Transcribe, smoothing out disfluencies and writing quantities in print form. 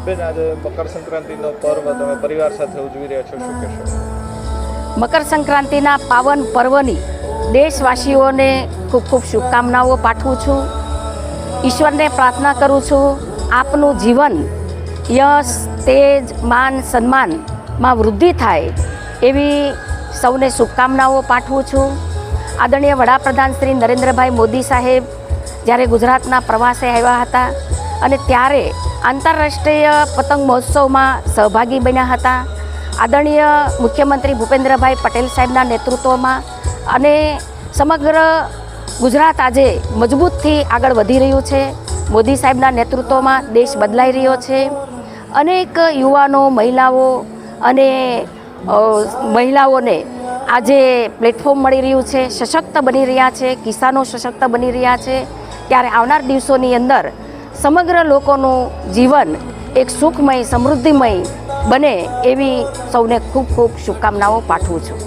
બેન, આજે મકર સંક્રાંતિનો પર્વ તમે પરિવાર સાથે ઉજવી રહ્યા છો, શું કહેશો? મકર સંક્રાંતિના પાવન પર્વની દેશવાસીઓને ખૂબ ખૂબ શુભકામનાઓ પાઠવું છું. ઈશ્વરને પ્રાર્થના કરું છું આપનું જીવન યશ, તેજ, માન, સન્માનમાં વૃદ્ધિ થાય એવી સૌને શુભકામનાઓ પાઠવું છું. આદરણીય વડાપ્રધાન શ્રી નરેન્દ્રભાઈ મોદી સાહેબ જ્યારે ગુજરાતના પ્રવાસે આવ્યા હતા અને ત્યારે આંતરરાષ્ટ્રીય પતંગ મહોત્સવમાં સહભાગી બન્યા હતા. આદરણીય મુખ્યમંત્રી ભૂપેન્દ્રભાઈ પટેલ સાહેબના નેતૃત્વમાં અને સમગ્ર ગુજરાત આજે મજબૂતથી આગળ વધી રહ્યું છે. મોદી સાહેબના નેતૃત્વમાં દેશ બદલાઈ રહ્યો છે. અનેક યુવાનો, મહિલાઓને આજે પ્લેટફોર્મ મળી રહ્યું છે, સશક્ત બની રહ્યા છે, કિસાનો સશક્ત બની રહ્યા છે. ત્યારે આવનાર દિવસોની અંદર સમગ્ર લોકોનું જીવન એક સુખમય, સમૃદ્ધિમય બને એવી સૌને ખૂબ ખૂબ શુભકામનાઓ પાઠવું છું.